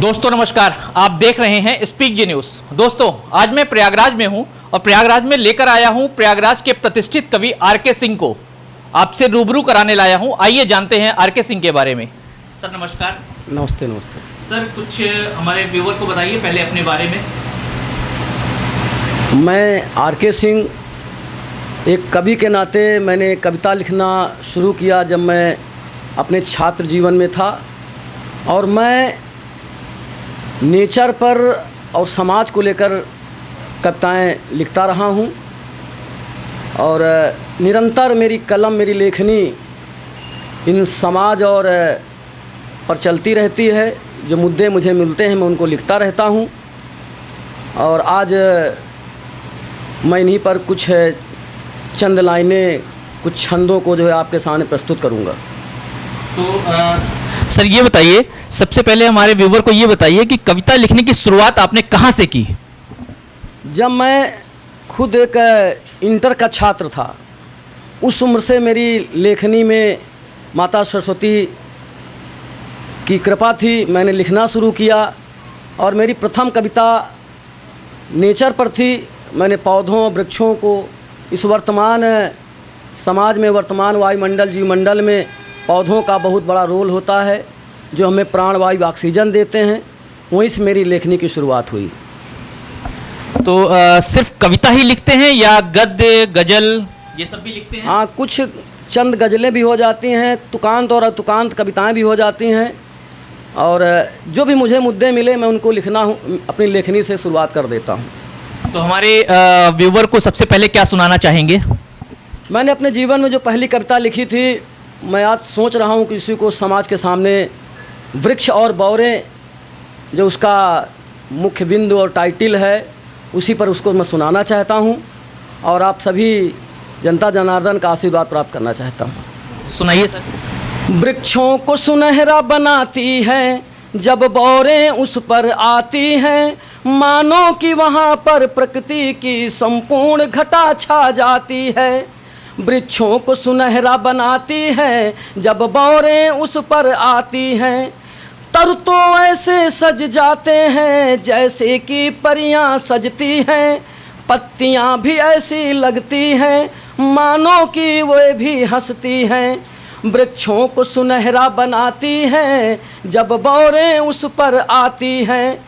दोस्तों नमस्कार, आप देख रहे हैं स्पीक जी न्यूज। दोस्तों आज मैं प्रयागराज में हूं और प्रयागराज में लेकर आया हूं प्रयागराज के प्रतिष्ठित कवि आर.के. सिंह को आपसे रूबरू कराने लाया हूं। आइए जानते हैं आर.के. सिंह के बारे में। सर नमस्कार। नमस्ते। नमस्ते सर, कुछ हमारे व्यूवर को बताइए पहले अपने बारे में। मैं आर.के. सिंह एक कवि के नाते मैंने कविता लिखना शुरू किया जब मैं अपने छात्र जीवन में था, और मैं नेचर पर और समाज को लेकर कविताएं लिखता रहा हूं, और निरंतर मेरी कलम, मेरी लेखनी इन समाज और पर चलती रहती है। जो मुद्दे मुझे मिलते हैं मैं उनको लिखता रहता हूं, और आज मैं इन्हीं पर कुछ चंद लाइनें, कुछ छंदों को जो है आपके सामने प्रस्तुत करूंगा। तो सर ये बताइए, सबसे पहले हमारे व्यूवर को ये बताइए कि कविता लिखने की शुरुआत आपने कहाँ से की? जब मैं खुद एक इंटर का छात्र था, उस उम्र से मेरी लेखनी में माता सरस्वती की कृपा थी। मैंने लिखना शुरू किया और मेरी प्रथम कविता नेचर पर थी। मैंने पौधों, वृक्षों को, इस वर्तमान समाज में, वर्तमान वायुमंडल, जीवमंडल में पौधों का बहुत बड़ा रोल होता है जो हमें प्राणवायु, ऑक्सीजन देते हैं। वहीं से मेरी लेखनी की शुरुआत हुई। तो सिर्फ कविता ही लिखते हैं या गद्य, गजल ये सब भी लिखते हैं? हाँ, कुछ चंद गज़लें भी हो जाती हैं, तुकांत और अतुकांत कविताएं भी हो जाती हैं, और जो भी मुझे मुद्दे मिले मैं उनको लिखना हूँ, अपनी लेखनी से शुरुआत कर देता हूँ। तो हमारे व्यूवर को सबसे पहले क्या सुनाना चाहेंगे? मैंने अपने जीवन में जो पहली कविता लिखी थी, मैं आज सोच रहा हूँ कि इसी को समाज के सामने, वृक्ष और बौरें जो उसका मुख्य बिंदु और टाइटल है, उसी पर उसको मैं सुनाना चाहता हूँ, और आप सभी जनता जनार्दन का आशीर्वाद प्राप्त करना चाहता हूँ। सुनाइए सर। वृक्षों को सुनहरा बनाती हैं जब बौरें उस पर आती हैं, मानो कि वहाँ पर प्रकृति की संपूर्ण घटा छा जाती है। वृक्षों को सुनहरा बनाती हैं जब बौरें उस पर आती हैं, तर तो ऐसे सज जाते हैं जैसे कि परियां सजती हैं। पत्तियां भी ऐसी लगती हैं मानो कि वे भी हंसती हैं। वृक्षों को सुनहरा बनाती हैं जब बौरें उस पर आती हैं।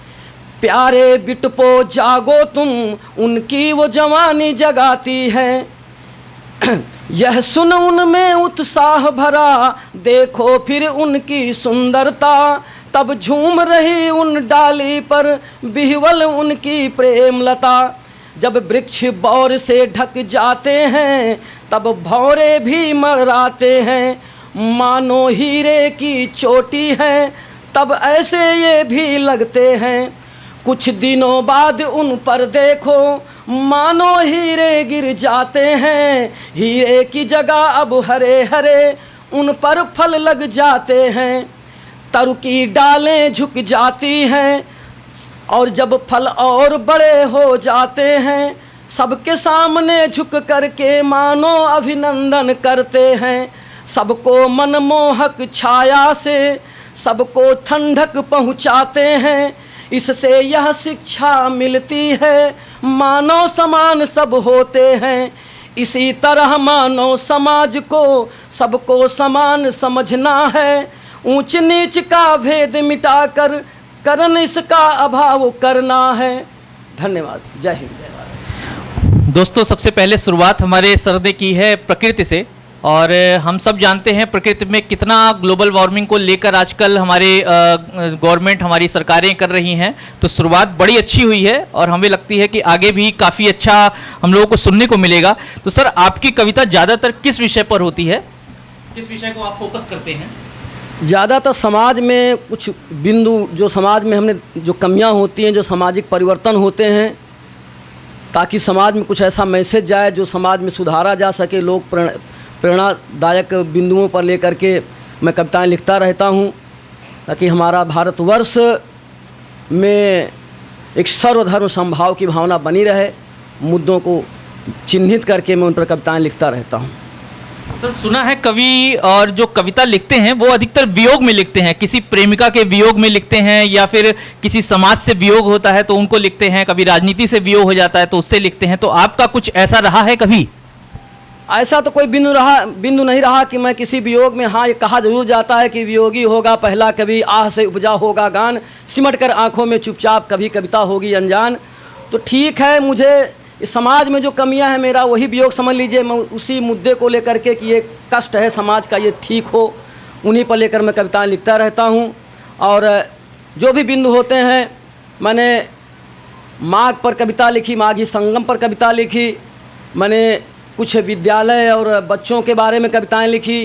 प्यारे बिटपो जागो तुम, उनकी वो जवानी जगाती है। यह सुन उनमें उत्साह भरा, देखो फिर उनकी सुंदरता। तब झूम रही उन डाली पर बिहवल उनकी प्रेम लता। जब वृक्ष बौर से ढक जाते हैं तब भौरे भी मर्राते हैं, मानो हीरे की चोटी है तब ऐसे ये भी लगते हैं। कुछ दिनों बाद उन पर देखो, मानो हीरे गिर जाते हैं। हीरे की जगह अब हरे हरे उन पर फल लग जाते हैं। तरु की डालें झुक जाती हैं, और जब फल और बड़े हो जाते हैं, सबके सामने झुक करके मानो अभिनंदन करते हैं। सबको मनमोहक छाया से सबको ठंडक पहुँचाते हैं। इससे यह शिक्षा मिलती है, मानव समान सब होते हैं। इसी तरह मानव समाज को सबको समान समझना है। ऊंच नीच का भेद मिटाकर करण इसका अभाव करना है। धन्यवाद। जय हिंद, जय भारत। दोस्तों सबसे पहले शुरुआत हमारे सर ने की है प्रकृति से, और हम सब जानते हैं प्रकृति में कितना ग्लोबल वार्मिंग को लेकर आजकल हमारे गवर्नमेंट, हमारी सरकारें कर रही हैं। तो शुरुआत बड़ी अच्छी हुई है और हमें लगती है कि आगे भी काफ़ी अच्छा हम लोगों को सुनने को मिलेगा। तो सर आपकी कविता ज़्यादातर किस विषय पर होती है? किस विषय को आप फोकस करते हैं? ज़्यादातर समाज में कुछ बिंदु, जो समाज में हमने जो कमियां होती हैं, जो सामाजिक परिवर्तन होते हैं, ताकि समाज में कुछ ऐसा मैसेज जाए जो समाज में सुधारा जा सके। लोग प्रेरणादायक बिंदुओं पर लेकर के मैं कविताएं लिखता रहता हूं, ताकि हमारा भारतवर्ष में एक सर्वधर्म समभाव की भावना बनी रहे। मुद्दों को चिन्हित करके मैं उन पर कविताएं लिखता रहता हूं। तो सुना है कवि और जो कविता लिखते हैं वो अधिकतर वियोग में लिखते हैं, किसी प्रेमिका के वियोग में लिखते हैं या फिर किसी समाज से वियोग होता है तो उनको लिखते हैं, कभी राजनीति से वियोग हो जाता है तो उससे लिखते हैं। तो आपका कुछ ऐसा रहा है कभी? ऐसा तो कोई बिंदु नहीं रहा कि मैं किसी वियोग में, हाँ ये कहा जरूर जाता है कि वियोगी होगा पहला कवि, आह से उपजा होगा गान, सिमट कर आंखों में चुपचाप कभी कविता होगी अनजान। तो ठीक है, मुझे इस समाज में जो कमियां हैं मेरा वही वियोग समझ लीजिए। मैं उसी मुद्दे को लेकर के कि ये कष्ट है समाज का, ये ठीक हो, उन्हीं पर लेकर मैं कविताएं लिखता रहता हूँ। और जो भी बिंदु होते हैं, मैंने माघ पर कविता लिखी, माघी संगम पर कविता लिखी, मैंने कुछ विद्यालय और बच्चों के बारे में कविताएं लिखी।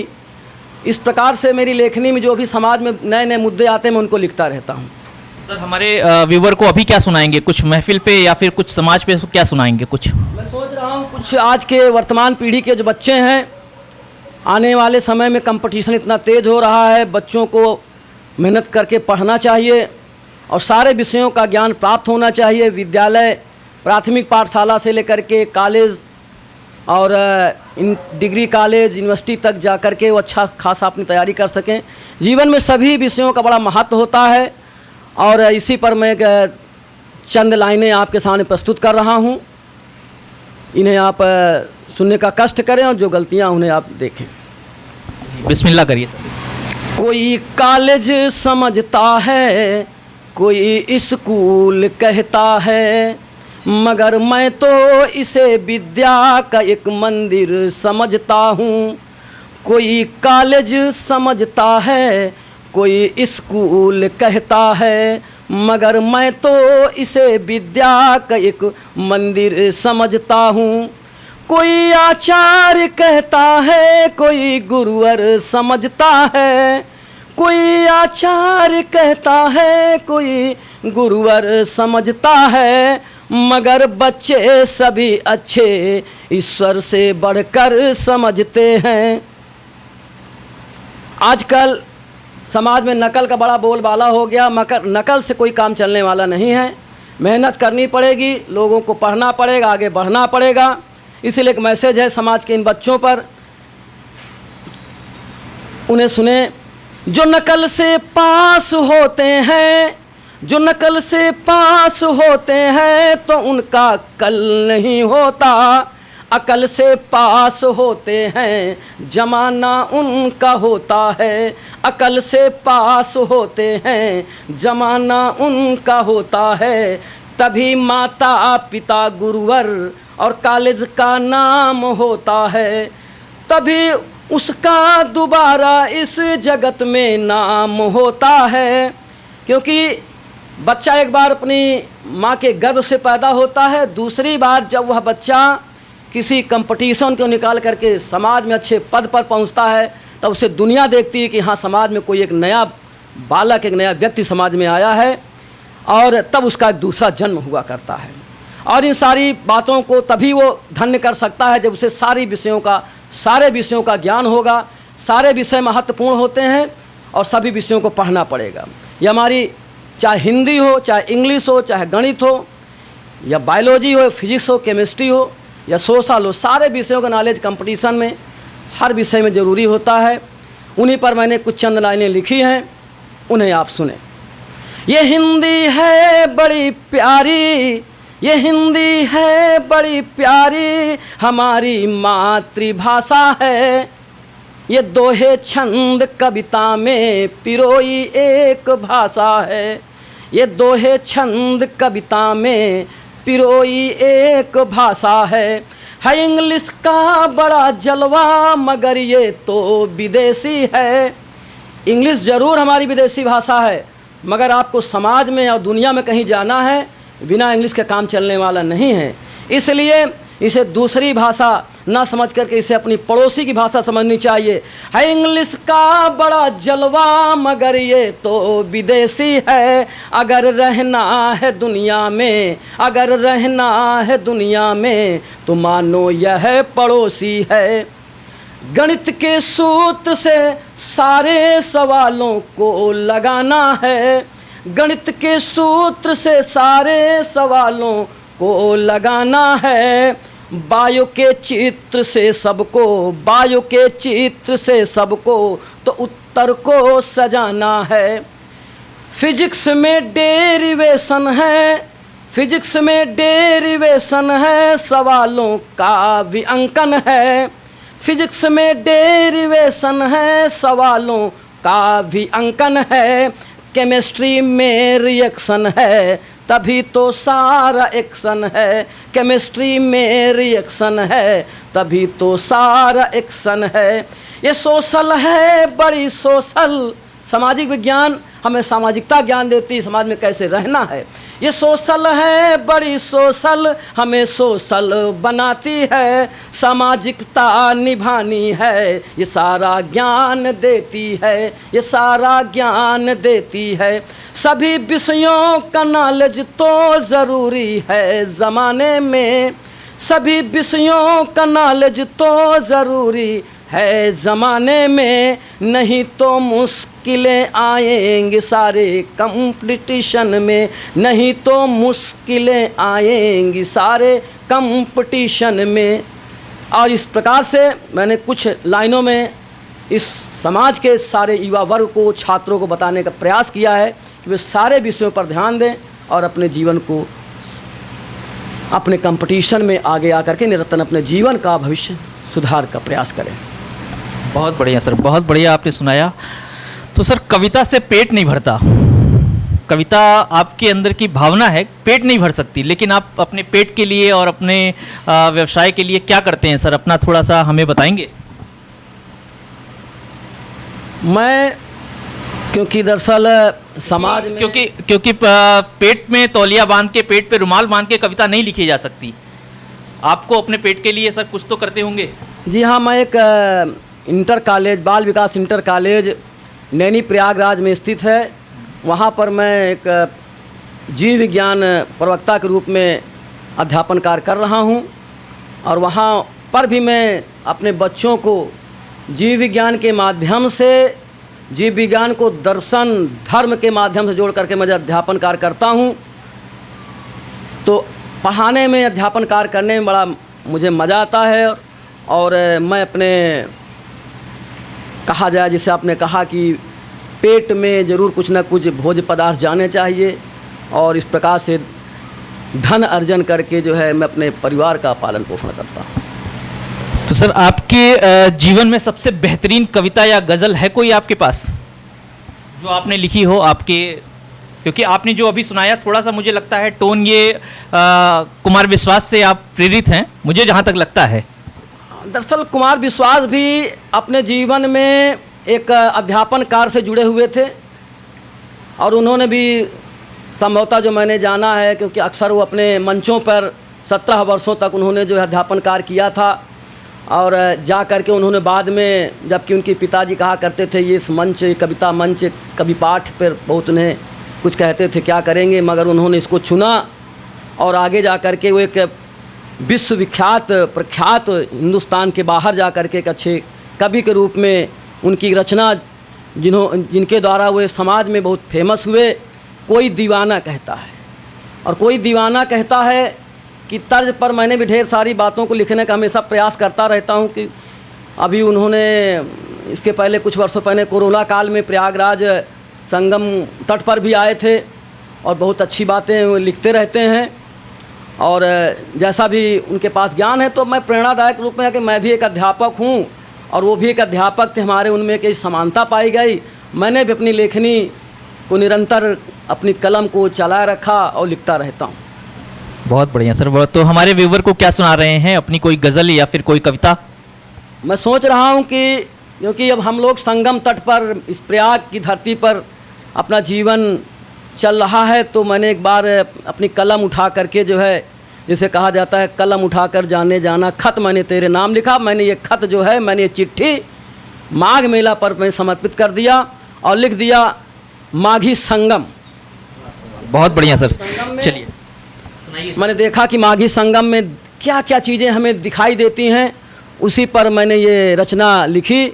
इस प्रकार से मेरी लेखनी में जो भी समाज में नए नए मुद्दे आते हैं मैं उनको लिखता रहता हूँ। सर हमारे व्यूवर को अभी क्या सुनाएंगे, कुछ महफिल पे या फिर कुछ समाज पे क्या सुनाएंगे? कुछ मैं सोच रहा हूँ कुछ आज के वर्तमान पीढ़ी के जो बच्चे हैं, आने वाले समय में कंपटीशन इतना तेज़ हो रहा है, बच्चों को मेहनत करके पढ़ना चाहिए और सारे विषयों का ज्ञान प्राप्त होना चाहिए। विद्यालय, प्राथमिक पाठशाला से लेकर के कॉलेज और इन डिग्री कॉलेज, यूनिवर्सिटी तक जा कर के वो अच्छा खासा अपनी तैयारी कर सकें। जीवन में सभी विषयों का बड़ा महत्व होता है और इसी पर मैं चंद लाइनें आपके सामने प्रस्तुत कर रहा हूँ। इन्हें आप सुनने का कष्ट करें और जो गलतियाँ उन्हें आप देखें। बिस्मिल्लाह करिए सर। कोई कॉलेज समझता है, कोई स्कूल कहता है, मगर मैं तो इसे विद्या का एक मंदिर समझता हूँ। कोई कॉलेज समझता है, कोई स्कूल कहता है, मगर मैं तो इसे विद्या का एक मंदिर समझता हूँ। कोई आचार्य कहता है, कोई गुरुवर समझता है, कोई आचार्य कहता है, कोई गुरुवर समझता है, मगर बच्चे सभी अच्छे ईश्वर से बढ़कर समझते हैं। आजकल समाज में नकल का बड़ा बोलबाला हो गया, मगर नकल से कोई काम चलने वाला नहीं है। मेहनत करनी पड़ेगी, लोगों को पढ़ना पड़ेगा, आगे बढ़ना पड़ेगा। इसीलिए एक मैसेज है समाज के इन बच्चों पर, उन्हें सुने। जो नकल से पास होते हैं, जो नकल से पास होते हैं तो उनका कल नहीं होता। अकल से पास होते हैं, जमाना उनका होता है। अकल से पास होते हैं, जमाना उनका होता है। तभी माता पिता गुरुवर और कॉलेज का नाम होता है। तभी उसका दोबारा इस जगत में नाम होता है। क्योंकि बच्चा एक बार अपनी माँ के गर्भ से पैदा होता है, दूसरी बार जब वह बच्चा किसी कंपटीशन को निकाल करके समाज में अच्छे पद पर पहुंचता है, तब उसे दुनिया देखती है कि हाँ समाज में कोई एक नया बालक, एक नया व्यक्ति समाज में आया है, और तब उसका एक दूसरा जन्म हुआ करता है। और इन सारी बातों को तभी वो धन्य कर सकता है जब उसे सारे विषयों का ज्ञान होगा। सारे विषय महत्वपूर्ण होते हैं और सभी विषयों को पढ़ना पड़ेगा। ये हमारी चाहे हिंदी हो, चाहे इंग्लिश हो, चाहे गणित हो, या बायोलॉजी हो, फिजिक्स हो, केमिस्ट्री हो, या सोशल हो, सारे विषयों का नॉलेज कंपटीशन में हर विषय में ज़रूरी होता है। उन्हीं पर मैंने कुछ चंद लाइनें लिखी हैं, उन्हें आप सुने। ये हिंदी है बड़ी प्यारी, ये हिंदी है बड़ी प्यारी, हमारी मातृभाषा है। ये दोहे छंद कविता में पिरोई एक भाषा है। ये दोहे छंद कविता में पिरोई एक भाषा है इंग्लिश का बड़ा जलवा, मगर ये तो विदेशी है। इंग्लिश ज़रूर हमारी विदेशी भाषा है, मगर आपको समाज में और दुनिया में कहीं जाना है, बिना इंग्लिश के काम चलने वाला नहीं है। इसलिए इसे दूसरी भाषा ना समझ करके इसे अपनी पड़ोसी की भाषा समझनी चाहिए। है इंग्लिश का बड़ा जलवा, मगर ये तो विदेशी है। अगर रहना है दुनिया में, अगर रहना है दुनिया में, तो मानो यह पड़ोसी है। गणित के सूत्र से सारे सवालों को लगाना है। गणित के सूत्र से सारे सवालों को लगाना है। बायो के चित्र से सबको, बायो के चित्र से सबको तो उत्तर को सजाना है। फिजिक्स में डेरिवेशन है, फिजिक्स में डेरिवेशन है, सवालों का भी अंकन है। फिजिक्स में डेरिवेशन है, सवालों का भी अंकन है। केमिस्ट्री में रिएक्शन है, तभी तो सारा एक्शन है। केमिस्ट्री में रिएक्शन है, तभी तो सारा एक्शन है। ये सोशल है, बड़ी सोशल। सामाजिक विज्ञान हमें सामाजिकता ज्ञान देती है, समाज में कैसे रहना है। ये सोशल है, बड़ी सोशल, हमें सोशल बनाती है। सामाजिकता निभानी है, ये सारा ज्ञान देती है, ये सारा ज्ञान देती है। सभी विषयों का नॉलेज तो ज़रूरी है ज़माने में, सभी विषयों का नॉलेज तो ज़रूरी है ज़माने में। नहीं तो मुश्किलें आएंगी सारे कंपटीशन में, नहीं तो मुश्किलें आएंगी सारे कंपटीशन में। और इस प्रकार से मैंने कुछ लाइनों में इस समाज के सारे युवा वर्ग को, छात्रों को बताने का प्रयास किया है कि वे सारे विषयों पर ध्यान दें और अपने जीवन को अपने कंपटीशन में आगे आकर के निरंतर अपने जीवन का भविष्य सुधार का प्रयास करें। बहुत बढ़िया सर, बहुत बढ़िया आपने सुनाया। तो सर, कविता से पेट नहीं भरता, कविता आपके अंदर की भावना है, पेट नहीं भर सकती, लेकिन आप अपने पेट के लिए और अपने व्यवसाय के लिए क्या करते हैं सर, अपना थोड़ा सा हमें बताएंगे? मैं क्योंकि दरअसल समाज में क्योंकि पेट में तौलिया बांध के, पेट पे रुमाल बांध के कविता नहीं लिखी जा सकती। आपको अपने पेट के लिए सर कुछ तो करते होंगे? जी हाँ, मैं एक इंटर कॉलेज, बाल विकास इंटर कॉलेज नैनी प्रयागराज में स्थित है, वहाँ पर मैं एक जीव विज्ञान प्रवक्ता के रूप में अध्यापन कार्य कर रहा हूँ। और वहाँ पर भी मैं अपने बच्चों को जीव विज्ञान के माध्यम से, जीव विज्ञान को दर्शन धर्म के माध्यम से जोड़ करके मैं अध्यापन कार्य करता हूँ। तो पढ़ाने में, अध्यापन कार्य करने में बड़ा मुझे मज़ा आता है। और मैं अपने, कहा जाए जैसे आपने कहा कि पेट में ज़रूर कुछ ना कुछ भोज्य पदार्थ जाने चाहिए, और इस प्रकार से धन अर्जन करके जो है मैं अपने परिवार का पालन पोषण करता हूँ। तो सर, आपके जीवन में सबसे बेहतरीन कविता या गज़ल है कोई आपके पास जो आपने लिखी हो आपके? क्योंकि आपने जो अभी सुनाया, थोड़ा सा मुझे लगता है टोन ये कुमार विश्वास से आप प्रेरित हैं, मुझे जहाँ तक लगता है। दरअसल कुमार विश्वास भी अपने जीवन में एक अध्यापन कार्य से जुड़े हुए थे, और उन्होंने भी संभवतः जो मैंने जाना है, क्योंकि अक्सर वो अपने मंचों पर 17 वर्षों तक उन्होंने जो है अध्यापन कार्य किया था। और जा कर के उन्होंने बाद में, जबकि उनके पिताजी कहा करते थे ये इस मंच, कविता मंच, कवि पाठ पर बहुत उन्हें कुछ कहते थे क्या करेंगे, मगर उन्होंने इसको चुना और आगे जा कर के वो एक विश्वविख्यात प्रख्यात, हिंदुस्तान के बाहर जा कर के एक अच्छे कवि के रूप में उनकी रचना, जिनके द्वारा वो समाज में बहुत फेमस हुए। कोई दीवाना कहता है, और कोई दीवाना कहता है कि तर्ज पर मैंने भी ढेर सारी बातों को लिखने का हमेशा प्रयास करता रहता हूँ। कि अभी उन्होंने इसके पहले कुछ वर्षों पहले कोरोना काल में प्रयागराज संगम तट पर भी आए थे, और बहुत अच्छी बातें वो लिखते रहते हैं। और जैसा भी उनके पास ज्ञान है, तो मैं प्रेरणादायक रूप में है कि मैं भी एक अध्यापक हूँ और वो भी एक अध्यापक थे, हमारे उनमें एक समानता पाई गई। मैंने भी अपनी लेखनी को निरंतर अपनी कलम को चलाए रखा और लिखता रहता हूँ। बहुत बढ़िया सर। तो हमारे व्यूवर को क्या सुना रहे हैं, अपनी कोई गज़ल या फिर कोई कविता? मैं सोच रहा हूँ कि क्योंकि अब हम लोग संगम तट पर, इस प्रयाग की धरती पर अपना जीवन चल रहा है, तो मैंने एक बार अपनी कलम उठा करके जो है, जिसे कहा जाता है कलम उठाकर जाने जाना, खत मैंने तेरे नाम लिखा। मैंने ये खत जो है, मैंने ये चिट्ठी माघ मेला पर मैं समर्पित कर दिया और लिख दिया माघी संगम। बहुत बढ़िया सर, चलिए सुनाइए। मैंने देखा कि माघी संगम में क्या क्या चीज़ें हमें दिखाई देती हैं, उसी पर मैंने ये रचना लिखी,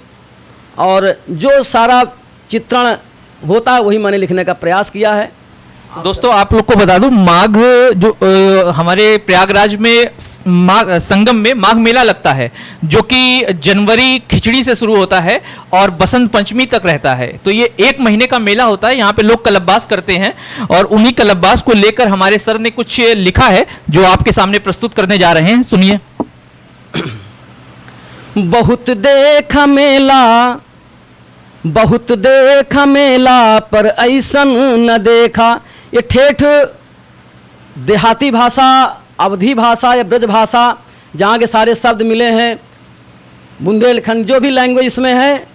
और जो सारा चित्रण होता है वही मैंने लिखने का प्रयास किया है। दोस्तों आप लोग को बता दूं, माघ जो हमारे प्रयागराज में माघ संगम में माघ मेला लगता है, जो कि जनवरी खिचड़ी से शुरू होता है और बसंत पंचमी तक रहता है। तो ये 1 महीने का मेला होता है। यहाँ पे लोग कलब्बास करते हैं और उन्हीं कलब्बास को लेकर हमारे सर ने कुछ लिखा है जो आपके सामने प्रस्तुत करने जा रहे हैं। सुनिए। बहुत देखा मेला, बहुत देखा मेला, पर ऐसन न देखा। ये ठेठ देहाती भाषा, अवधी भाषा या ब्रज भाषा, जहाँ के सारे शब्द मिले हैं, बुंदेलखंड जो भी लैंग्वेज इसमें है,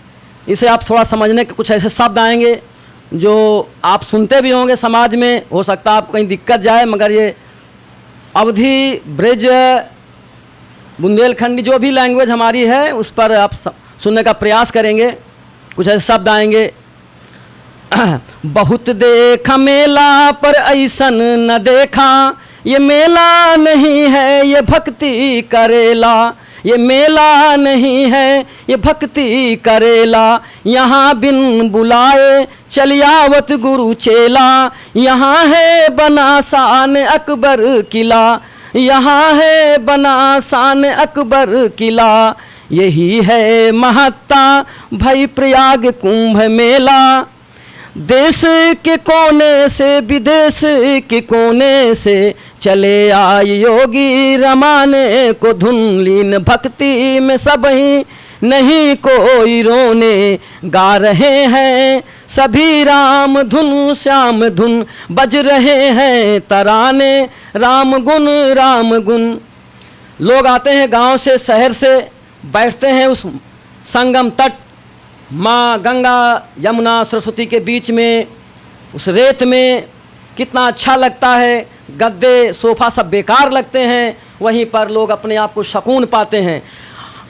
इसे आप थोड़ा समझने के कुछ ऐसे शब्द आएंगे जो आप सुनते भी होंगे समाज में। हो सकता है आपको कहीं दिक्कत जाए, मगर ये अवधी, ब्रज, बुंदेलखंडी जो भी लैंग्वेज हमारी है उस पर आप सुनने का प्रयास करेंगे। कुछ ऐसे शब्द आएंगे। बहुत देखा मेला पर ऐसन न देखा, ये मेला नहीं है ये भक्ति करेला, ये मेला नहीं है ये भक्ति करेला। यहाँ बिन बुलाए चलियावत गुरु चेला, यहाँ है बना शान अकबर किला, यहाँ है बना शान अकबर किला। यही है महत्ता भई प्रयाग कुंभ मेला, देश के कोने से विदेश के कोने से चले आए योगी रमाने को धुन लीन भक्ति में सब ही, नहीं कोई रोने गा रहे हैं सभी राम धुन श्याम धुन, बज रहे हैं तराने राम गुण। लोग आते हैं गांव से, शहर से, बैठते हैं उस संगम तट, माँ गंगा यमुना सरस्वती के बीच में, उस रेत में। कितना अच्छा लगता है। गद्दे सोफ़ा सब बेकार लगते हैं, वहीं पर लोग अपने आप को सुकून पाते हैं।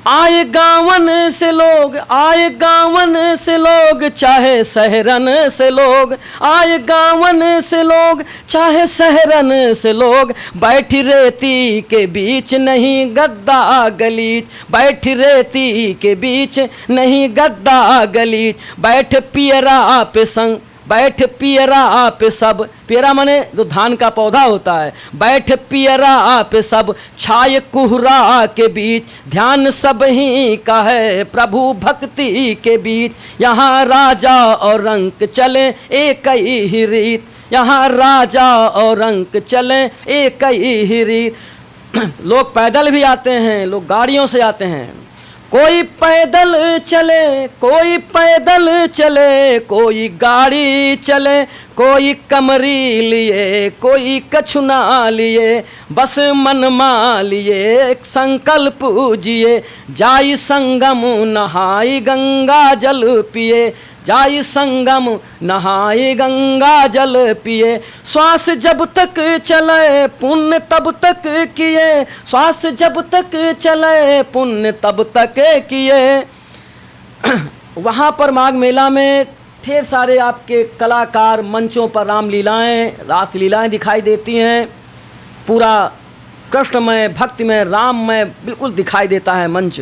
आए गावन से लोग, आए गावन से लोग, चाहे शहरन से लोग, आए गावन से लोग, चाहे शहरन से लोग, बैठी रेती के बीच नहीं गद्दा गलीच, बैठी रेती के बीच नहीं गद्दा गलीच, बैठ पियरा पे संग, बैठ पियरा पे सब, पियरा माने जो धान का पौधा होता है, बैठ पियरा पे सब, छाए कुहरा के बीच, ध्यान सब ही का है प्रभु भक्ति के बीच। यहाँ राजा और रंक चले एक ही रीत, यहाँ राजा और रंक चले एक ही रीत। लोग पैदल भी आते हैं, लोग गाड़ियों से आते हैं। कोई पैदल चले, कोई पैदल चले, कोई गाड़ी चले, कोई कमरी लिए, कोई कछुना लिए, बस मन मा लिए एक संकल्प पूजिए, जाई संगम नहाई गंगा जल पिए, जाई संगम नहाई गंगा जल पिए। श्वास जब तक चले पुण्य तब तक किए, श्वास जब तक चले पुण्य तब तक किए। वहाँ पर माघ मेला में ढेर सारे आपके कलाकार मंचों पर रामलीलाएँ, रासलीलाएँ दिखाई देती हैं। पूरा कृष्णमय, भक्तिमय, राममय बिल्कुल दिखाई देता है मंच।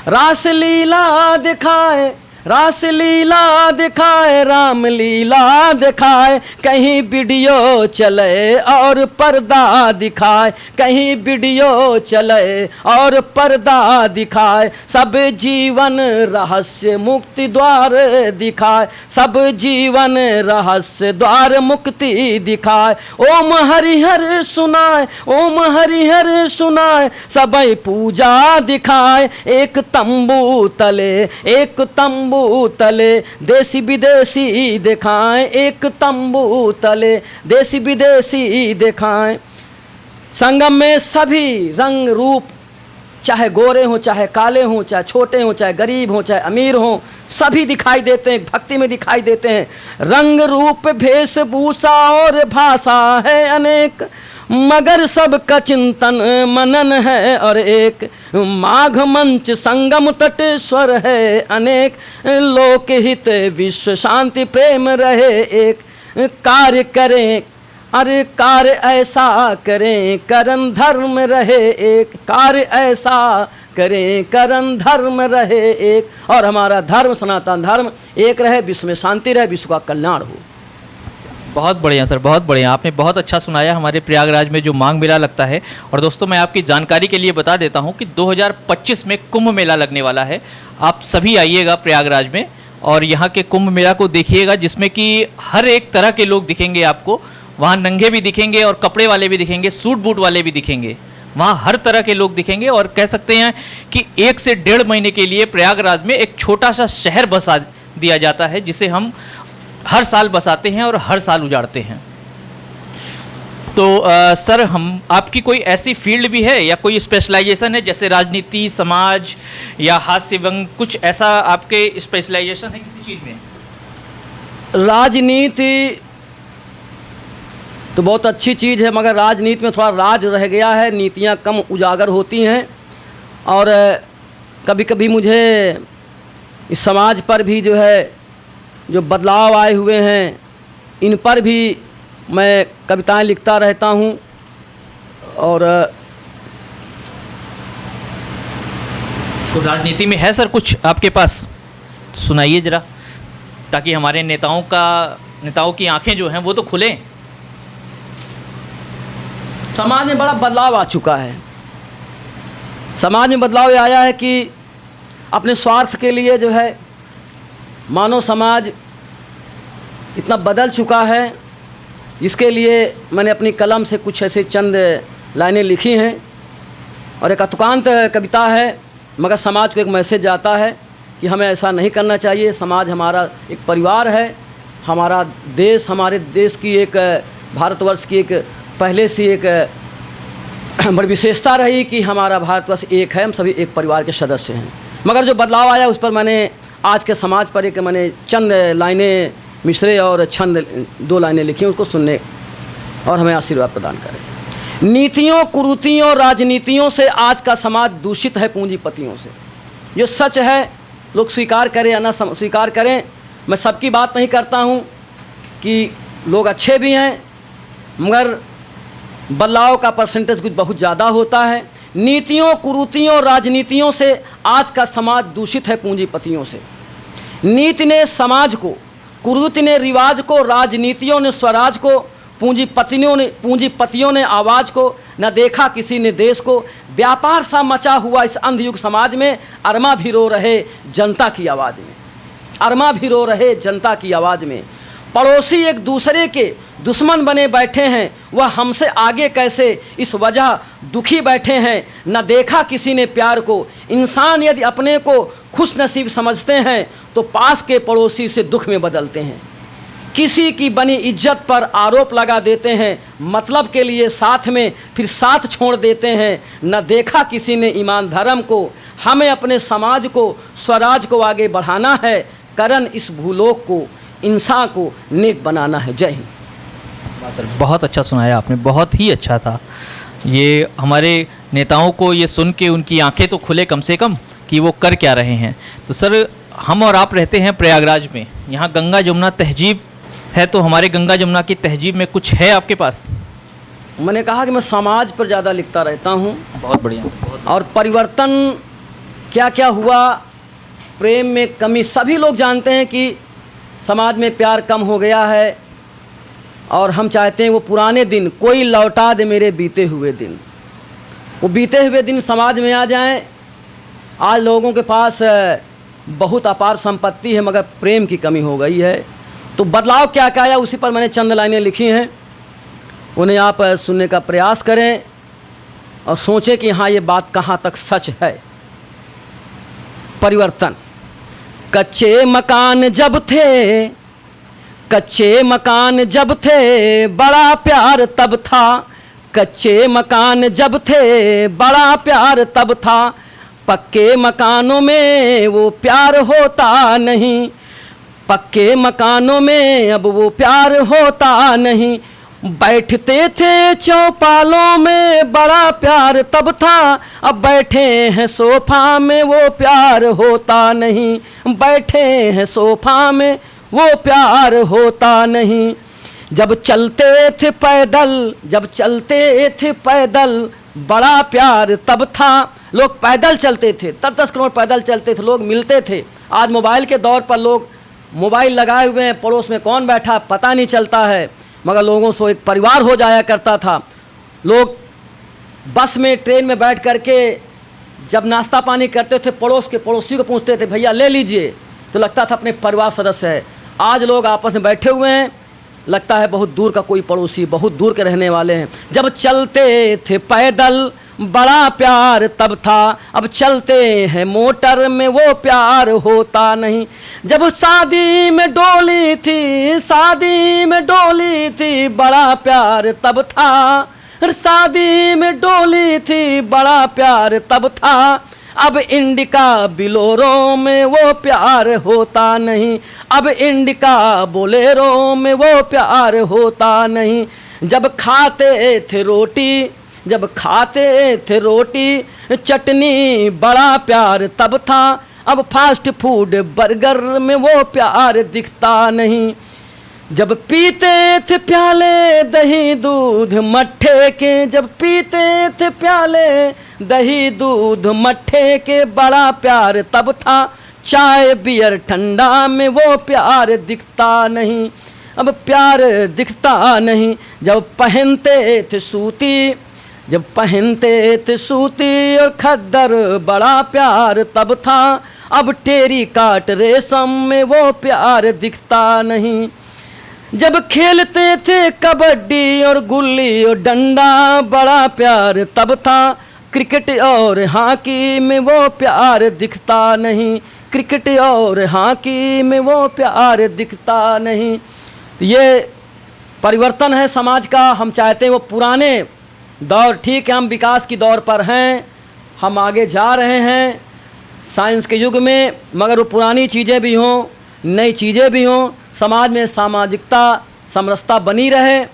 रासलीला दिखाए, रासलीला दिखाए, रामलीला दिखाए, कहीं वीडियो चले और पर्दा दिखाए, कहीं वीडियो चले और पर्दा दिखाए, सब जीवन रहस्य मुक्ति द्वार दिखाए, सब जीवन रहस्य द्वार मुक्ति दिखाए। ओम हरिहर सुनाए, ओम हरिहर सुनाए, सबई पूजा दिखाए, एक तंबू तले, एक तंबू तले, देसी विदेशी दिखाएं, एक तंबू तले देसी विदेशी दिखाएं। संगम में सभी रंग रूप, चाहे गोरे हों, चाहे काले हों, चाहे छोटे हों, चाहे गरीब हों, चाहे अमीर हों, सभी दिखाई देते हैं, भक्ति में दिखाई देते हैं। रंग रूप वेशभूषा और भाषा है अनेक, मगर सबका चिंतन मनन है और एक। माघ मंच संगम तट स्वर है अनेक, लोक हित विश्व शांति प्रेम रहे एक। कार्य करें, अरे कार्य ऐसा करें करन धर्म रहे एक, कार्य ऐसा करें करन धर्म रहे एक। और हमारा धर्म, सनातन धर्म एक रहे, विश्व में शांति रहे, विश्व का कल्याण हो। बहुत बढ़िया सर, बहुत बढ़िया। आपने बहुत अच्छा सुनाया। हमारे प्रयागराज में जो माघ मेला लगता है, और दोस्तों मैं आपकी जानकारी के लिए बता देता हूं कि 2025 में कुंभ मेला लगने वाला है। आप सभी आइएगा प्रयागराज में और यहाँ के कुंभ मेला को देखिएगा, जिसमें कि हर एक तरह के लोग दिखेंगे आपको। वहाँ नंगे भी दिखेंगे और कपड़े वाले भी दिखेंगे, सूट बूट वाले भी दिखेंगे। वहाँ हर तरह के लोग दिखेंगे और कह सकते हैं कि 1 से 1.5 महीने के लिए प्रयागराज में एक छोटा सा शहर बसा दिया जाता है, जिसे हम हर साल बसाते हैं और हर साल उजाड़ते हैं। तो सर, हम आपकी कोई ऐसी फील्ड भी है या कोई स्पेशलाइजेशन है, जैसे राजनीति, समाज या हास्य व्यंग, कुछ ऐसा आपके स्पेशलाइजेशन है किसी चीज़ में? राजनीति तो बहुत अच्छी चीज़ है, मगर राजनीति में थोड़ा राज रह गया है, नीतियाँ कम उजागर होती हैं। और कभी कभी मुझे इस समाज पर भी जो है जो बदलाव आए हुए हैं, इन पर भी मैं कविताएं लिखता रहता हूं। और तो राजनीति में है सर कुछ आपके पास, सुनाइए ज़रा, ताकि हमारे नेताओं की आंखें जो हैं वो तो खुलें। समाज में बड़ा बदलाव आ चुका है। समाज में बदलाव ये आया है कि अपने स्वार्थ के लिए जो है मानव समाज इतना बदल चुका है, जिसके लिए मैंने अपनी कलम से कुछ ऐसे चंद लाइनें लिखी हैं। और एक अतुकांत कविता है, मगर समाज को एक मैसेज जाता है कि हमें ऐसा नहीं करना चाहिए। समाज हमारा एक परिवार है, हमारा देश, हमारे देश की एक, भारतवर्ष की एक पहले से एक बड़ी विशेषता रही कि हमारा भारतवर्ष एक है, हम सभी एक परिवार के सदस्य हैं। मगर जो बदलाव आया उस पर मैंने आज के समाज पर एक मैंने चंद लाइनें मिसरे और छंद 2 लाइनें लिखी, उसको सुनने और हमें आशीर्वाद प्रदान करें। नीतियों, कुरीतियों, राजनीतियों से आज का समाज दूषित है, पूंजीपतियों से। जो सच है लोग स्वीकार करें या ना स्वीकार करें, मैं सबकी बात नहीं करता हूँ कि लोग अच्छे भी हैं, मगर बदलाव का परसेंटेज कुछ बहुत ज़्यादा होता है। नीतियों, कुरीतियों, राजनीतियों से आज का समाज दूषित है, पूंजीपतियों से। नीति ने समाज को, कुरीति ने रिवाज को, राजनीतियों ने स्वराज को, पूंजीपतियों ने आवाज़ को, न देखा किसी ने देश को। व्यापार सा मचा हुआ इस अंधयुग समाज में, अरमा भी रो रहे जनता की आवाज़ में, अरमा भी रो रहे जनता की आवाज़ में। पड़ोसी एक दूसरे के दुश्मन बने बैठे हैं, वह हमसे आगे कैसे इस वजह दुखी बैठे हैं। न देखा किसी ने प्यार को। इंसान यदि अपने को खुश नसीब समझते हैं तो पास के पड़ोसी से दुख में बदलते हैं। किसी की बनी इज्जत पर आरोप लगा देते हैं, मतलब के लिए साथ में फिर साथ छोड़ देते हैं। न देखा किसी ने ईमान धर्म को। हमें अपने समाज को, स्वराज को आगे बढ़ाना है, करन इस भूलोक को, इंसान को नेक बनाना है। जय हिंद। सर, बहुत अच्छा सुनाया आपने, बहुत ही अच्छा था। ये हमारे नेताओं को ये सुन के उनकी आंखें तो खुले कम से कम कि वो कर क्या रहे हैं। तो सर, हम और आप रहते हैं प्रयागराज में, यहाँ गंगा जमुना तहजीब है, तो हमारे गंगा जमुना की तहजीब में कुछ है आपके पास? मैंने कहा कि मैं समाज पर ज़्यादा लिखता रहता हूँ। बहुत बढ़िया, बहुत। और परिवर्तन क्या क्या हुआ, प्रेम में कमी, सभी लोग जानते हैं कि समाज में प्यार कम हो गया है, और हम चाहते हैं वो पुराने दिन कोई लौटा दे, मेरे बीते हुए दिन। वो बीते हुए दिन समाज में आ जाएं। आज लोगों के पास बहुत अपार संपत्ति है, मगर प्रेम की कमी हो गई है। तो बदलाव क्या क्या आया, उसी पर मैंने चंद लाइनें लिखी हैं, उन्हें आप सुनने का प्रयास करें और सोचें कि हाँ, ये बात कहाँ तक सच है। परिवर्तन। कच्चे मकान जब थे, कच्चे मकान जब थे, बड़ा प्यार तब था। कच्चे मकान जब थे, बड़ा प्यार तब था। पक्के मकानों में वो प्यार होता नहीं। पक्के मकानों में अब वो प्यार होता नहीं। बैठते थे चौपालों में, बड़ा प्यार तब था। अब बैठे हैं सोफा में, वो प्यार होता नहीं। बैठे हैं सोफा में, वो प्यार होता नहीं। जब चलते थे पैदल, जब चलते थे पैदल, बड़ा प्यार तब था। लोग पैदल चलते थे, 10-10 किलोमीटर पैदल चलते थे, लोग मिलते थे। आज मोबाइल के दौर पर लोग मोबाइल लगाए हुए हैं, पड़ोस में कौन बैठा पता नहीं चलता है। मगर लोगों से एक परिवार हो जाया करता था। लोग बस में ट्रेन में बैठ करके जब नाश्ता पानी करते थे पड़ोस के पड़ोसी को पूछते थे भैया ले लीजिए, तो लगता था अपने परिवार सदस्य है। आज लोग आपस में बैठे हुए हैं, लगता है बहुत दूर का कोई पड़ोसी, बहुत दूर के रहने वाले हैं। जब चलते थे पैदल बड़ा प्यार तब था, अब चलते हैं मोटर में वो प्यार होता नहीं। जब शादी में डोली थी बड़ा प्यार तब था, शादी में डोली थी बड़ा प्यार तब था, अब इंडिका बिलोरो में वो प्यार होता नहीं, अब इंडिका बोलेरो में वो प्यार होता नहीं। जब खाते थे रोटी चटनी बड़ा प्यार तब था, अब फास्ट फूड बर्गर में वो प्यार दिखता नहीं। जब पीते थे प्याले दही दूध मट्ठे के, जब पीते थे प्याले दही दूध मट्ठे के बड़ा प्यार तब था, चाय बियर ठंडा में वो प्यार दिखता नहीं, अब प्यार दिखता नहीं। जब पहनते थे सूती और खद्दर बड़ा प्यार तब था, अब टेरी काट रेशम में वो प्यार दिखता नहीं। जब खेलते थे कबड्डी और गुल्ली और डंडा बड़ा प्यार तब था, क्रिकेट और हॉकी में वो प्यार दिखता नहीं, क्रिकेट और हॉकी में वो प्यार दिखता नहीं। ये परिवर्तन है समाज का। हम चाहते हैं वो पुराने दौर, ठीक है हम विकास की दौर पर हैं, हम आगे जा रहे हैं साइंस के युग में, मगर वो पुरानी चीज़ें भी हों, नई चीज़ें भी हों, समाज में सामाजिकता समरसता बनी रहे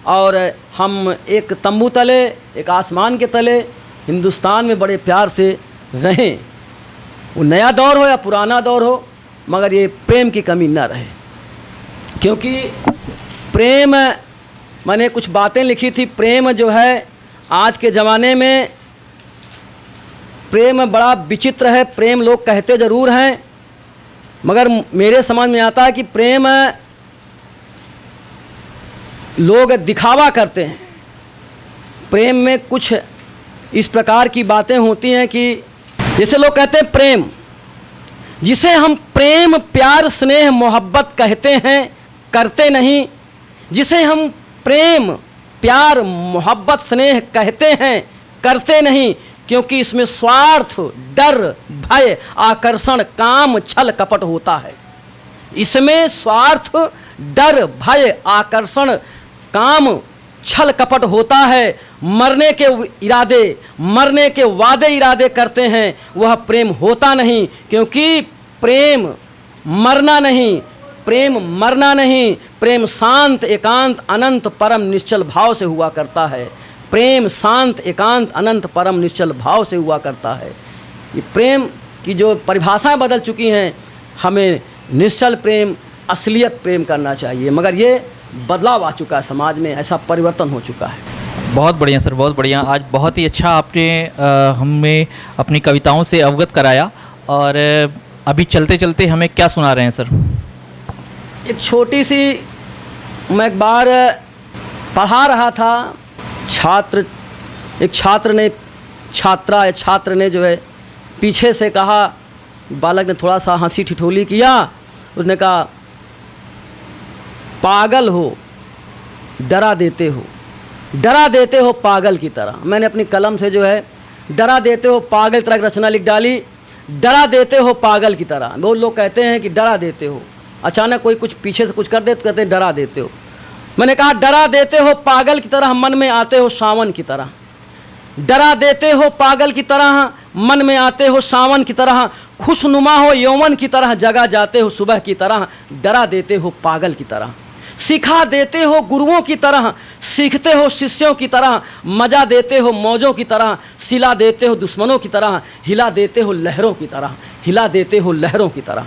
और हम एक तंबू तले, एक आसमान के तले हिंदुस्तान में बड़े प्यार से रहें। वो नया दौर हो या पुराना दौर हो, मगर ये प्रेम की कमी न रहे। क्योंकि प्रेम, मैंने कुछ बातें लिखी थी, प्रेम जो है आज के ज़माने में प्रेम बड़ा विचित्र है। प्रेम लोग कहते ज़रूर हैं, मगर मेरे समझ में आता है कि प्रेम लोग दिखावा करते हैं। प्रेम में कुछ इस प्रकार की बातें होती हैं कि जैसे लोग कहते हैं प्रेम, जिसे हम प्रेम प्यार स्नेह मोहब्बत कहते हैं, करते नहीं। जिसे हम प्रेम प्यार मोहब्बत स्नेह कहते हैं, करते नहीं, क्योंकि इसमें स्वार्थ डर भय आकर्षण काम छल कपट होता है। इसमें स्वार्थ डर भय आकर्षण काम छल कपट होता है। मरने के वादे इरादे करते हैं, वह प्रेम होता नहीं। क्योंकि प्रेम मरना नहीं, प्रेम शांत एकांत अनंत परम निश्चल भाव से हुआ करता है। प्रेम शांत एकांत अनंत परम निश्चल भाव से हुआ करता है। ये प्रेम की जो परिभाषाएं बदल चुकी हैं, हमें निश्चल प्रेम असलियत प्रेम करना चाहिए, मगर ये बदलाव आ चुका है समाज में, ऐसा परिवर्तन हो चुका है। बहुत बढ़िया सर, बहुत बढ़िया। आज बहुत ही अच्छा आपने हमें अपनी कविताओं से अवगत कराया। और अभी चलते चलते हमें क्या सुना रहे हैं सर? एक छोटी सी, मैं एक बार पढ़ा रहा था, एक छात्र ने जो है पीछे से कहा, बालक ने थोड़ा सा हंसी ठिठोली किया, उसने कहा पागल हो, डरा देते हो पागल की तरह। मैंने अपनी कलम से जो है डरा देते हो पागल की तरह रचना लिख डाली, डरा देते हो पागल की तरह। बहुत लोग कहते हैं कि डरा देते हो, अचानक कोई कुछ पीछे से कुछ कर दे तो कहते हैं डरा देते हो। मैंने कहा डरा देते हो पागल की तरह, मन में आते हो सावन की तरह। डरा देते हो पागल की तरह, मन में आते हो सावन की तरह। खुशनुमा हो यौवन की तरह, जगा जाते हो सुबह की तरह। डरा देते हो पागल की तरह, सिखा देते हो गुरुओं की तरह, सीखते हो शिष्यों की तरह। मजा देते हो मौजों की तरह, सिला देते हो दुश्मनों की तरह। हिला देते हो लहरों की तरह।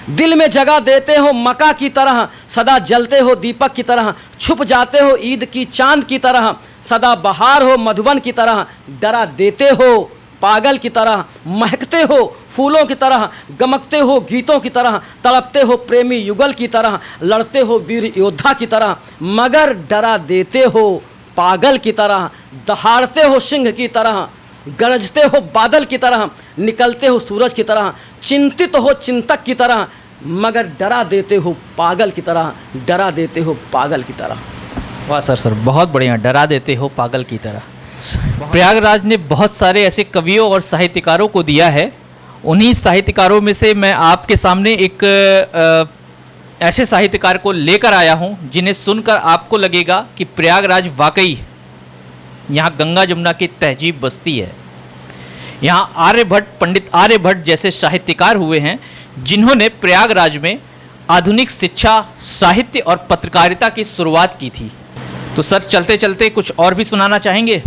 दिल में जगह देते हो मक्का की तरह, सदा जलते हो दीपक की तरह। छुप जाते हो ईद की चांद की तरह, सदा बहार हो मधुवन की तरह। डरा देते हो पागल की तरह, महकते हो फूलों की तरह, गमकते हो गीतों की तरह, तड़पते हो प्रेमी युगल की तरह, लड़ते हो वीर योद्धा की तरह, मगर डरा देते हो पागल की तरह, दहाड़ते हो सिंह की तरह, गरजते हो बादल की तरह, निकलते हो सूरज की तरह, चिंतित हो चिंतक की तरह, मगर डरा देते हो पागल की तरह, डरा देते हो पागल की तरह। वाह सर, बहुत बढ़िया, डरा देते हो पागल की तरह। प्रयागराज ने बहुत सारे ऐसे कवियों और साहित्यकारों को दिया है। उन्हीं साहित्यकारों में से मैं आपके सामने एक ऐसे साहित्यकार को लेकर आया हूं जिन्हें सुनकर आपको लगेगा कि प्रयागराज वाकई यहाँ गंगा जमुना की तहजीब बसती है। यहाँ आर्यभट्ट, पंडित आर्यभट्ट जैसे साहित्यकार हुए हैं जिन्होंने प्रयागराज में आधुनिक शिक्षा, साहित्य और पत्रकारिता की शुरुआत की थी। तो सर, चलते चलते कुछ और भी सुनाना चाहेंगे?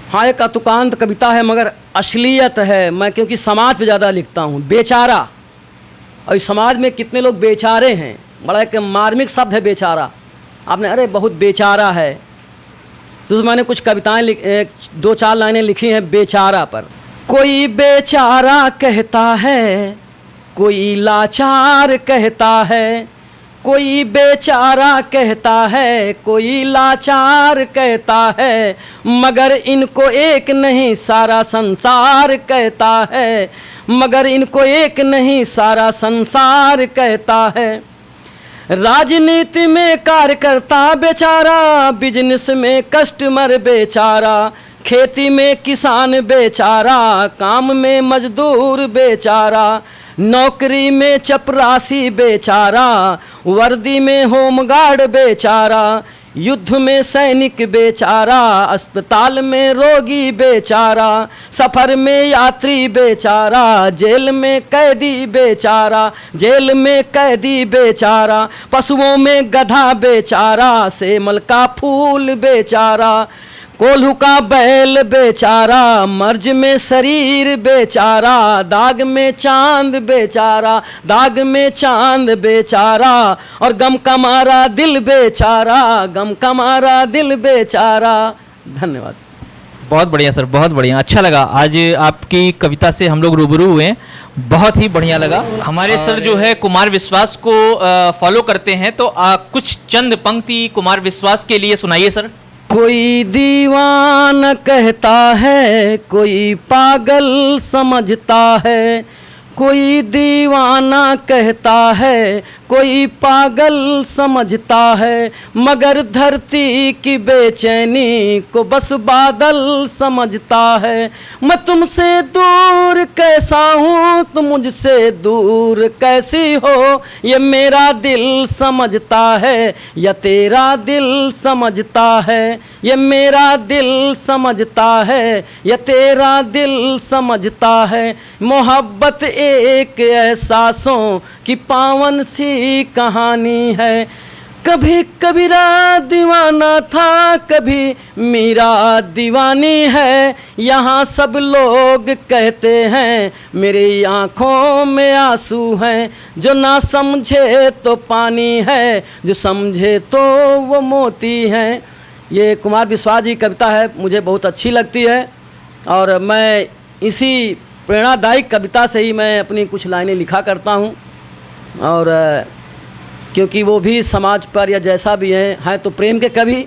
हाँ, एक अतुकांत कविता है मगर असलियत है। मैं क्योंकि समाज पे ज़्यादा लिखता हूँ, बेचारा। और इस समाज में कितने लोग बेचारे हैं, बड़ा एक मार्मिक शब्द है बेचारा। आपने अरे बहुत बेचारा है, तो मैंने कुछ कविताएं 2-4 लाइनें लिखी हैं बेचारा पर। कोई बेचारा कहता है, कोई लाचार कहता है, कोई बेचारा कहता है, कोई लाचार कहता है, मगर इनको एक नहीं सारा संसार कहता है, मगर इनको एक नहीं सारा संसार कहता है। राजनीति में कार्यकर्ता बेचारा, बिजनेस में कस्टमर बेचारा, खेती में किसान बेचारा, काम में मजदूर बेचारा, नौकरी में चपरासी बेचारा, वर्दी में होमगार्ड बेचारा, युद्ध में सैनिक बेचारा, अस्पताल में रोगी बेचारा, सफ़र में यात्री बेचारा, जेल में कैदी बेचारा, जेल में कैदी बेचारा, पशुओं में गधा बेचारा, सेमल का फूल बेचारा, कोल्हू का बैल बेचारा, मर्ज में शरीर बेचारा, दाग में चांद बेचारा, दाग में चांद बेचारा, और गम का मारा दिल बेचारा, गम का मारा दिल बेचारा। धन्यवाद। बहुत बढ़िया सर, बहुत बढ़िया, अच्छा लगा। आज आपकी कविता से हम लोग रूबरू हुए, बहुत ही बढ़िया लगा। हमारे सर जो है कुमार विश्वास को फॉलो करते हैं, तो कुछ चंद पंक्ति कुमार विश्वास के लिए सुनाइए सर। कोई दीवाना कहता है, कोई पागल समझता है, कोई दीवाना कहता है, कोई पागल समझता है, मगर धरती की बेचैनी को बस बादल समझता है। मैं तुमसे दूर कैसा हूँ, तुम मुझसे दूर कैसी हो, ये मेरा दिल समझता है या तेरा दिल समझता है, ये मेरा दिल समझता है या तेरा दिल समझता है। मोहब्बत एक एहसासों की पावन सी कहानी है, कभी कबीरा दीवाना था, कभी मीरा दीवानी है, यहाँ सब लोग कहते हैं मेरी आँखों में आंसू हैं, जो ना समझे तो पानी है, जो समझे तो वो मोती हैं। ये कुमार विश्वास जी कविता है, मुझे बहुत अच्छी लगती है, और मैं इसी प्रेरणादायक कविता से ही मैं अपनी कुछ लाइनें लिखा करता हूँ। और क्योंकि वो भी समाज पर या जैसा भी हैं तो प्रेम के कवि,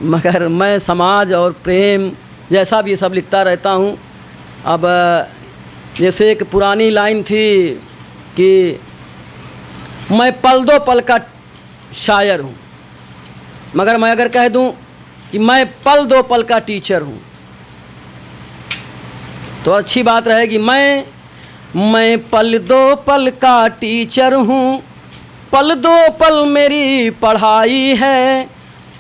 मगर मैं समाज और प्रेम जैसा भी सब लिखता रहता हूँ। अब जैसे एक पुरानी लाइन थी कि मैं पल दो पल का शायर हूँ, मगर मैं अगर कह दूँ कि मैं पल दो पल का टीचर हूँ तो अच्छी बात रहेगी। मैं पल दो पल का टीचर हूँ, पल दो पल मेरी पढ़ाई है,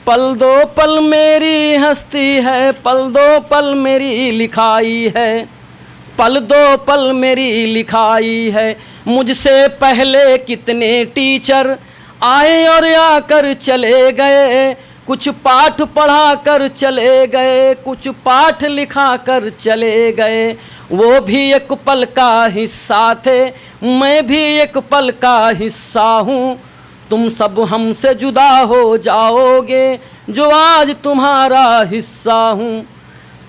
पल दो पल मेरी हस्ती है, पल दो पल मेरी लिखाई है, पल दो पल मेरी लिखाई है। मुझसे पहले कितने टीचर आए और आकर चले गए, कुछ पाठ पढ़ा कर चले गए, कुछ पाठ लिखा कर चले गए, वो भी एक पल का हिस्सा थे, मैं भी एक पल का हिस्सा हूँ। तुम सब हमसे जुदा हो जाओगे जो आज तुम्हारा हिस्सा हूँ,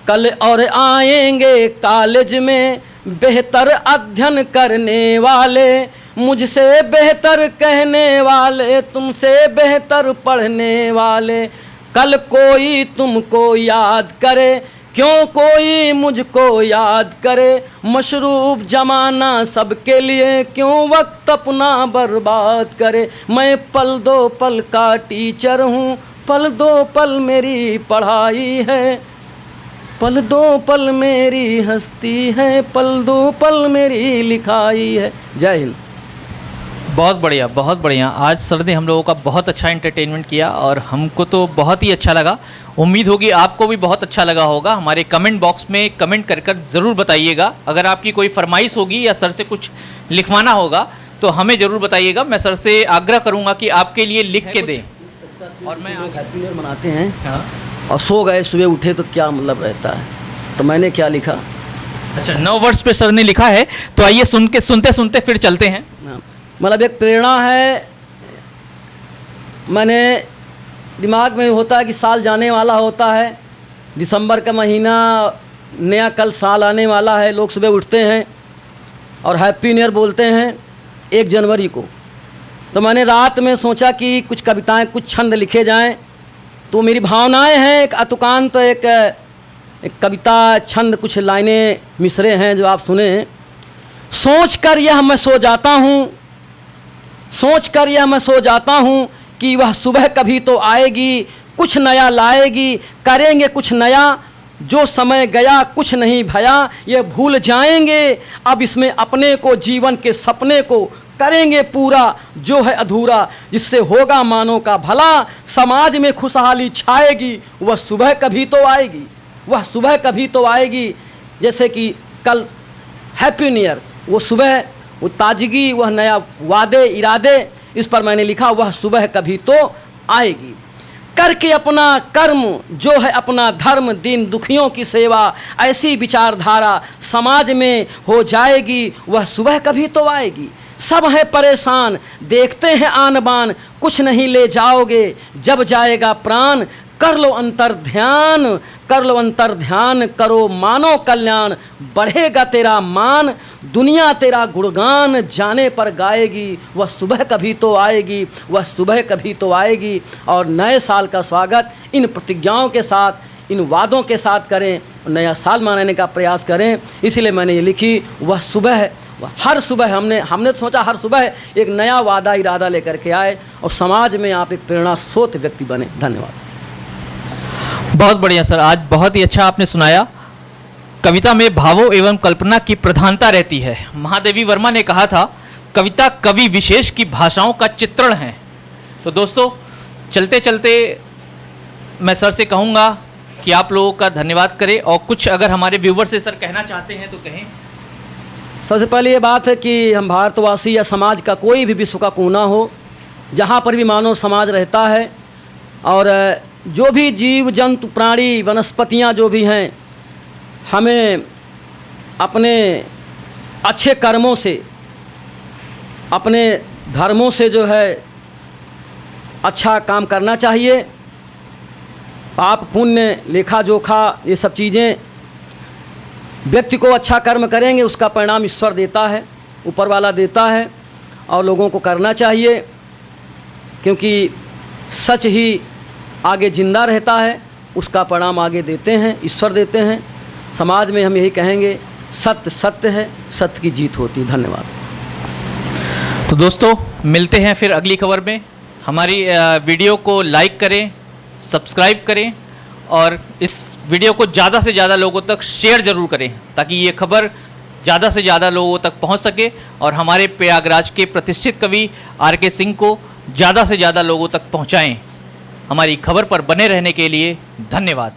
कल और आएंगे कॉलेज में बेहतर अध्ययन करने वाले, मुझसे बेहतर कहने वाले, तुमसे बेहतर पढ़ने वाले। कल कोई तुमको याद करे, क्यों कोई मुझको याद करे, मशरूफ जमाना सबके लिए, क्यों वक्त अपना बर्बाद करे। मैं पल दो पल का टीचर हूँ, पल दो पल मेरी पढ़ाई है, पल दो पल मेरी हस्ती है, पल दो पल मेरी लिखाई है। जय हिंद। बहुत बढ़िया, बहुत बढ़िया। आज सर ने हम लोगों का बहुत अच्छा एंटरटेनमेंट किया और हमको तो बहुत ही अच्छा लगा। उम्मीद होगी आपको भी बहुत अच्छा लगा होगा। हमारे कमेंट बॉक्स में कमेंट कर ज़रूर बताइएगा। अगर आपकी कोई फरमाइश होगी या सर से कुछ लिखवाना होगा तो हमें ज़रूर बताइएगा। मैं सर से आग्रह करूँगा कि आपके लिए लिख के दें। और मैं हैप्पी न्यू ईयर मनाते हैं। हाँ। और सो गए सुबह उठे तो क्या मतलब रहता है, तो मैंने क्या लिखा। अच्छा, 9 वर्ष पे सर ने लिखा है, तो आइए सुनते सुनते फिर चलते हैं। मतलब एक प्रेरणा है, मैंने दिमाग में होता है कि साल जाने वाला होता है, दिसंबर का महीना, नया कल साल आने वाला है। लोग सुबह उठते हैं और हैप्पी न्यू ईयर बोलते हैं 1 जनवरी को। तो मैंने रात में सोचा कि कुछ कविताएं, कुछ छंद लिखे जाएं। तो मेरी भावनाएं हैं, एक अतुकांत एक कविता छंद, कुछ लाइनें मिसरे हैं जो आप सुने। सोच कर यह मैं सो जाता हूँ, सोच कर यह मैं सो जाता हूँ कि वह सुबह कभी तो आएगी, कुछ नया लाएगी, करेंगे कुछ नया, जो समय गया कुछ नहीं भया, ये भूल जाएंगे अब इसमें अपने को, जीवन के सपने को करेंगे पूरा, जो है अधूरा, जिससे होगा मानव का भला, समाज में खुशहाली छाएगी, वह सुबह कभी तो आएगी, वह सुबह कभी तो आएगी। जैसे कि कल हैप्पी न्यू ईयर, वो सुबह, वो ताजगी, वह नया वादे इरादे, इस पर मैंने लिखा वह सुबह कभी तो आएगी। करके अपना कर्म जो है अपना धर्म, दीन दुखियों की सेवा, ऐसी विचारधारा समाज में हो जाएगी, वह सुबह कभी तो आएगी। सब हैं परेशान, देखते हैं आन बान, कुछ नहीं ले जाओगे जब जाएगा प्राण। कर लो अंतर ध्यान, कर लो अंतर ध्यान, करो मानो कल्याण, बढ़ेगा तेरा मान, दुनिया तेरा गुणगान जाने पर गाएगी, वह सुबह कभी तो आएगी, वह सुबह कभी तो आएगी। और नए साल का स्वागत इन प्रतिज्ञाओं के साथ, इन वादों के साथ करें, नया साल मनाने का प्रयास करें। इसीलिए मैंने ये लिखी वह सुबह। हर सुबह हमने सोचा हर सुबह एक नया वादा इरादा लेकर के आए और समाज में आप एक प्रेरणा स्रोत व्यक्ति बने। धन्यवाद। बहुत बढ़िया सर, आज बहुत ही अच्छा आपने सुनाया। कविता में भावों एवं कल्पना की प्रधानता रहती है। महादेवी वर्मा ने कहा था, कविता कवि विशेष की भाषाओं का चित्रण है। तो दोस्तों, चलते चलते मैं सर से कहूँगा कि आप लोगों का धन्यवाद करें और कुछ अगर हमारे व्यूवर से सर कहना चाहते हैं तो कहें। सबसे पहले ये बात है कि हम भारतवासी या समाज का कोई भी विश्व का कोना हो, जहाँ पर भी मानव समाज रहता है, और जो भी जीव जंतु प्राणी वनस्पतियाँ जो भी हैं, हमें अपने अच्छे कर्मों से, अपने धर्मों से जो है अच्छा काम करना चाहिए। पाप पुण्य लेखा जोखा ये सब चीज़ें, व्यक्ति को अच्छा कर्म करेंगे उसका परिणाम ईश्वर देता है, ऊपर वाला देता है, और लोगों को करना चाहिए, क्योंकि सच ही आगे जिंदा रहता है, उसका परिणाम आगे देते हैं, ईश्वर देते हैं। समाज में हम यही कहेंगे, सत्य सत्य है, सत्य की जीत होती है। धन्यवाद। तो दोस्तों, मिलते हैं फिर अगली खबर में। हमारी वीडियो को लाइक करें, सब्सक्राइब करें और इस वीडियो को ज़्यादा से ज़्यादा लोगों तक शेयर ज़रूर करें, ताकि ये खबर ज़्यादा से ज़्यादा लोगों तक पहुंच सके और हमारे प्रयागराज के प्रतिष्ठित कवि आर.के. सिंह को ज़्यादा से ज़्यादा लोगों तक पहुंचाएं। हमारी खबर पर बने रहने के लिए धन्यवाद।